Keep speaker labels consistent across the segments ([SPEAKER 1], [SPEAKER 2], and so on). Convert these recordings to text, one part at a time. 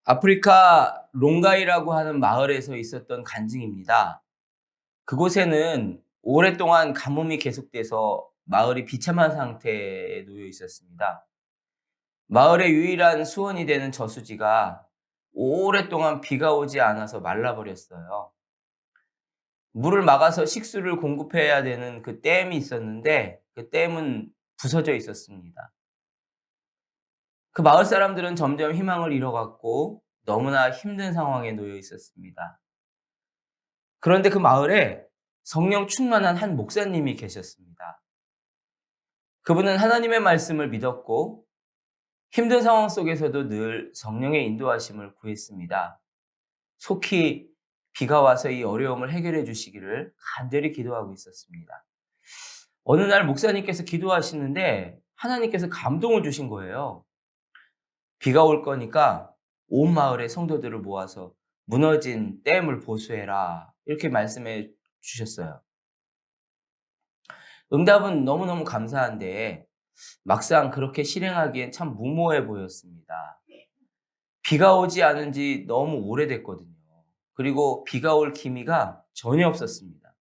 [SPEAKER 1] 아프리카 롱가이라고 하는 마을에서 있었던 간증입니다. 그곳에는 오랫동안 가뭄이 계속돼서 마을이 비참한 상태에 놓여 있었습니다. 마을의 유일한 수원이 되는 저수지가 오랫동안 비가 오지 않아서 말라버렸어요. 물을 막아서 식수를 공급해야 되는 그 댐이 있었는데 그 댐은 부서져 있었습니다. 그 마을 사람들은 점점 희망을 잃어갔고 너무나 힘든 상황에 놓여 있었습니다. 그런데 그 마을에 성령 충만한 한 목사님이 계셨습니다. 그분은 하나님의 말씀을 믿었고 힘든 상황 속에서도 늘 성령의 인도하심을 구했습니다. 속히 비가 와서 이 어려움을 해결해 주시기를 간절히 기도하고 있었습니다. 어느 날 목사님께서 기도하시는데 하나님께서 감동을 주신 거예요. 비가 올 거니까 온 마을의 성도들을 모아서 무너진 댐을 보수해라. 이렇게 말씀해 주셨어요. 응답은 너무너무 감사한데 막상 그렇게 실행하기엔 참 무모해 보였습니다. 비가 오지 않은 지 너무 오래됐거든요. 그리고 비가 올 기미가 전혀 없었습니다.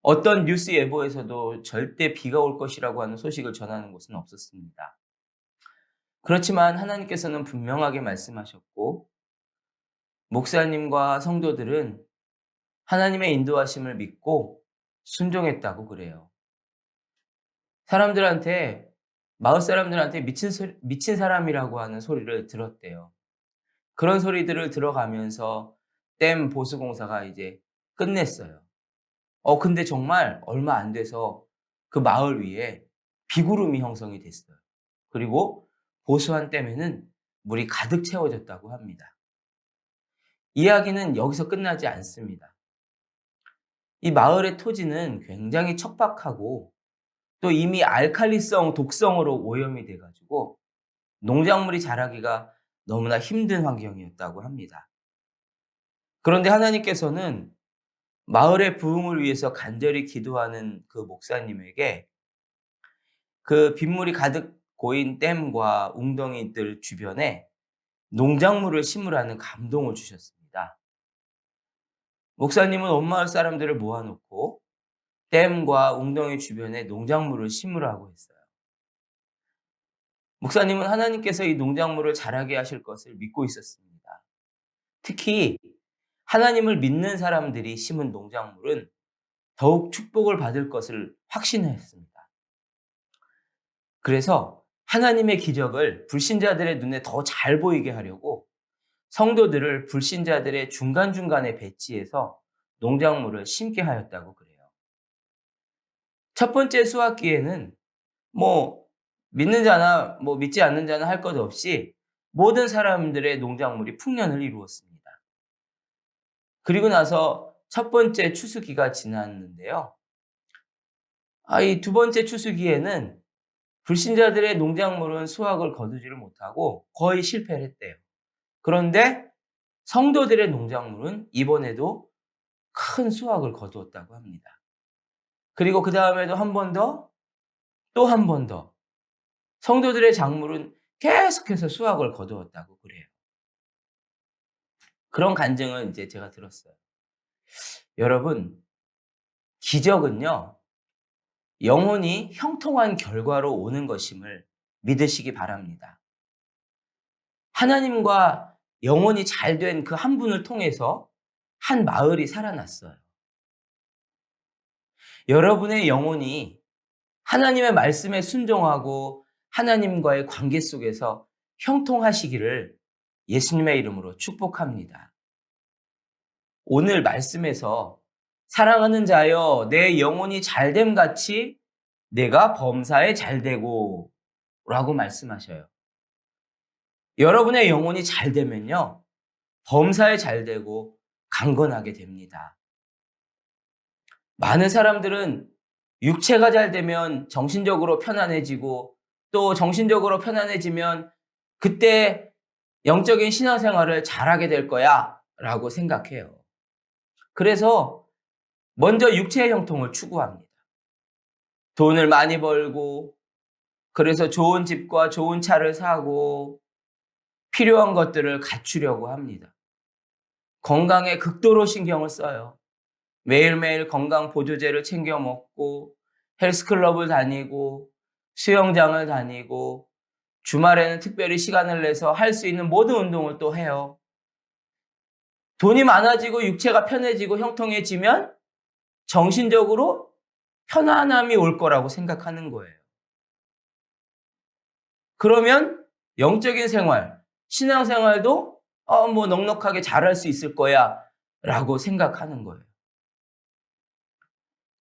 [SPEAKER 1] 어떤 뉴스 예보에서도 절대 비가 올 것이라고 하는 소식을 전하는 곳은 없었습니다. 그렇지만 하나님께서는 분명하게 말씀하셨고 목사님과 성도들은 하나님의 인도하심을 믿고 순종했다고 그래요. 사람들한테 마을 사람들한테 미친 사람이라고 하는 소리를 들었대요. 그런 소리들을 들어가면서 댐 보수 공사가 이제 끝냈어요. 근데 정말 얼마 안 돼서 그 마을 위에 비구름이 형성이 됐어요. 그리고 보수한 댐에는 물이 가득 채워졌다고 합니다. 이야기는 여기서 끝나지 않습니다. 이 마을의 토지는 굉장히 척박하고 또 이미 알칼리성, 독성으로 오염이 돼가지고 농작물이 자라기가 너무나 힘든 환경이었다고 합니다. 그런데 하나님께서는 마을의 부흥을 위해서 간절히 기도하는 그 목사님에게 그 빗물이 가득 고인 댐과 웅덩이들 주변에 농작물을 심으라는 감동을 주셨습니다. 목사님은 온 마을 사람들을 모아놓고 댐과 웅덩이 주변에 농작물을 심으라고 했어요. 목사님은 하나님께서 이 농작물을 자라게 하실 것을 믿고 있었습니다. 특히 하나님을 믿는 사람들이 심은 농작물은 더욱 축복을 받을 것을 확신했습니다. 그래서 하나님의 기적을 불신자들의 눈에 더 잘 보이게 하려고 성도들을 불신자들의 중간중간에 배치해서 농작물을 심게 하였다고 그래요. 첫 번째 수확기에는 믿는 자나 믿지 않는 자나 할 것 없이 모든 사람들의 농작물이 풍년을 이루었습니다. 그리고 나서 첫 번째 추수기가 지났는데요. 이 두 번째 추수기에는 불신자들의 농작물은 수확을 거두지를 못하고 거의 실패를 했대요. 그런데 성도들의 농작물은 이번에도 큰 수확을 거두었다고 합니다. 그리고 그 다음에도 한 번 더, 또 한 번 더. 성도들의 작물은 계속해서 수확을 거두었다고 그래요. 그런 간증을 이제 제가 들었어요. 여러분, 기적은요, 영혼이 형통한 결과로 오는 것임을 믿으시기 바랍니다. 하나님과 영혼이 잘 된 그 한 분을 통해서 한 마을이 살아났어요. 여러분의 영혼이 하나님의 말씀에 순종하고 하나님과의 관계 속에서 형통하시기를 예수님의 이름으로 축복합니다. 오늘 말씀에서 사랑하는 자여 내 영혼이 잘됨 같이 내가 범사에 잘되고 라고 말씀하셔요. 여러분의 영혼이 잘되면요, 범사에 잘되고 강건하게 됩니다. 많은 사람들은 육체가 잘되면 정신적으로 편안해지고 또 정신적으로 편안해지면 그때 영적인 신앙생활을 잘하게 될 거야 라고 생각해요. 그래서 먼저 육체의 형통을 추구합니다. 돈을 많이 벌고 그래서 좋은 집과 좋은 차를 사고 필요한 것들을 갖추려고 합니다. 건강에 극도로 신경을 써요. 매일매일 건강 보조제를 챙겨 먹고 헬스클럽을 다니고 수영장을 다니고 주말에는 특별히 시간을 내서 할 수 있는 모든 운동을 또 해요. 돈이 많아지고 육체가 편해지고 형통해지면 정신적으로 편안함이 올 거라고 생각하는 거예요. 그러면 영적인 생활, 신앙생활도 뭐 넉넉하게 잘할 수 있을 거야 라고 생각하는 거예요.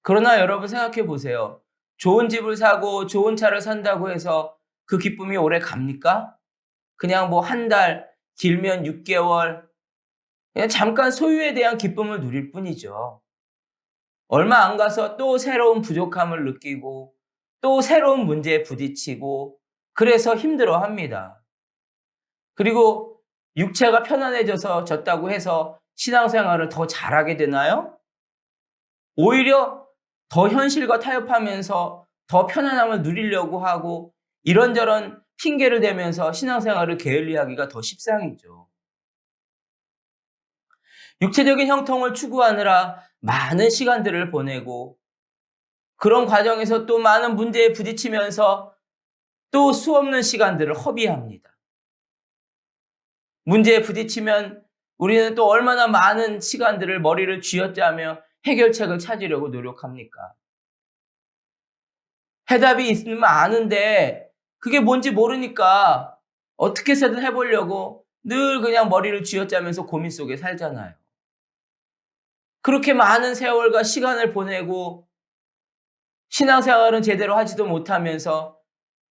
[SPEAKER 1] 그러나 여러분 생각해 보세요. 좋은 집을 사고 좋은 차를 산다고 해서 그 기쁨이 오래 갑니까? 그냥 뭐 한 달, 길면 6개월, 그냥 잠깐 소유에 대한 기쁨을 누릴 뿐이죠. 얼마 안 가서 또 새로운 부족함을 느끼고 또 새로운 문제에 부딪히고 그래서 힘들어 합니다. 그리고 육체가 편안해져서 졌다고 해서 신앙생활을 더 잘하게 되나요? 오히려 더 현실과 타협하면서 더 편안함을 누리려고 하고 이런저런 핑계를 대면서 신앙생활을 게을리하기가 더 십상이죠. 육체적인 형통을 추구하느라 많은 시간들을 보내고 그런 과정에서 또 많은 문제에 부딪히면서 또 수없는 시간들을 허비합니다. 문제에 부딪히면 우리는 또 얼마나 많은 시간들을 머리를 쥐어짜며 해결책을 찾으려고 노력합니까? 해답이 있으면 아는데 그게 뭔지 모르니까 어떻게 해서든 해보려고 늘 그냥 머리를 쥐어짜면서 고민 속에 살잖아요. 그렇게 많은 세월과 시간을 보내고 신앙생활은 제대로 하지도 못하면서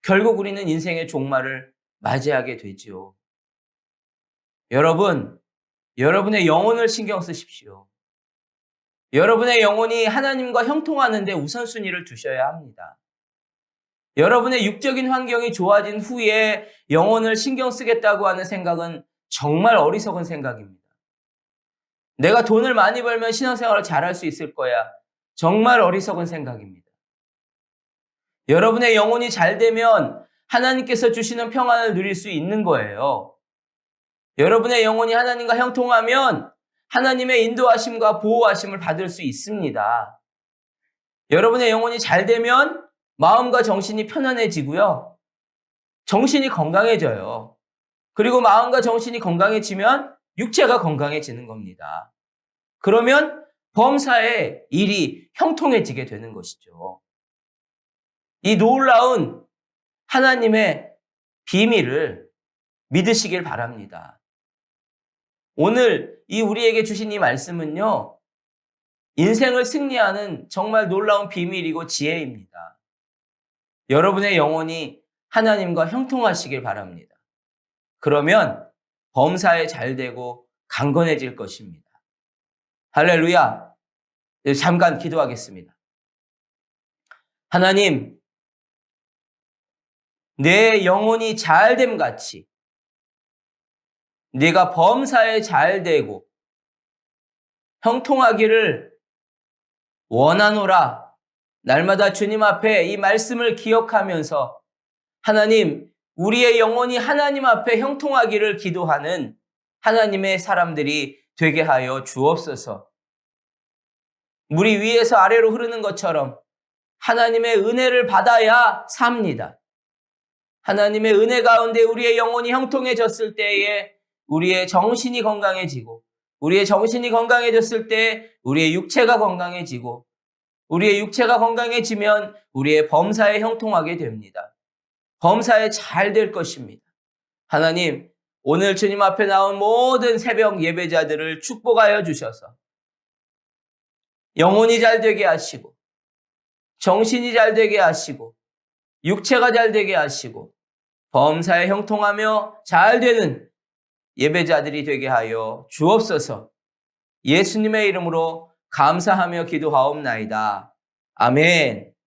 [SPEAKER 1] 결국 우리는 인생의 종말을 맞이하게 되지요. 여러분, 여러분의 영혼을 신경 쓰십시오. 여러분의 영혼이 하나님과 형통하는 데 우선순위를 두셔야 합니다. 여러분의 육적인 환경이 좋아진 후에 영혼을 신경 쓰겠다고 하는 생각은 정말 어리석은 생각입니다. 내가 돈을 많이 벌면 신앙생활을 잘할 수 있을 거야. 정말 어리석은 생각입니다. 여러분의 영혼이 잘 되면 하나님께서 주시는 평안을 누릴 수 있는 거예요. 여러분의 영혼이 하나님과 형통하면 하나님의 인도하심과 보호하심을 받을 수 있습니다. 여러분의 영혼이 잘 되면 마음과 정신이 편안해지고요. 정신이 건강해져요. 그리고 마음과 정신이 건강해지면 육체가 건강해지는 겁니다. 그러면 범사의 일이 형통해지게 되는 것이죠. 이 놀라운 하나님의 비밀을 믿으시길 바랍니다. 오늘 우리에게 주신 이 말씀은요, 인생을 승리하는 정말 놀라운 비밀이고 지혜입니다. 여러분의 영혼이 하나님과 형통하시길 바랍니다. 그러면 범사에 잘 되고 강건해질 것입니다. 할렐루야! 잠깐 기도하겠습니다. 하나님, 내 영혼이 잘됨 같이 네가 범사에 잘 되고 형통하기를 원하노라. 날마다 주님 앞에 이 말씀을 기억하면서 하나님, 우리의 영혼이 하나님 앞에 형통하기를 기도하는 하나님의 사람들이 되게 하여 주옵소서. 물이 위에서 아래로 흐르는 것처럼 하나님의 은혜를 받아야 삽니다. 하나님의 은혜 가운데 우리의 영혼이 형통해졌을 때에 우리의 정신이 건강해지고 우리의 정신이 건강해졌을 때 우리의 육체가 건강해지고 우리의 육체가 건강해지면 우리의 범사에 형통하게 됩니다. 범사에 잘 될 것입니다. 하나님, 오늘 주님 앞에 나온 모든 새벽 예배자들을 축복하여 주셔서 영혼이 잘 되게 하시고 정신이 잘 되게 하시고 육체가 잘 되게 하시고 범사에 형통하며 잘 되는 예배자들이 되게 하여 주옵소서. 예수님의 이름으로 감사하며 기도하옵나이다. 아멘.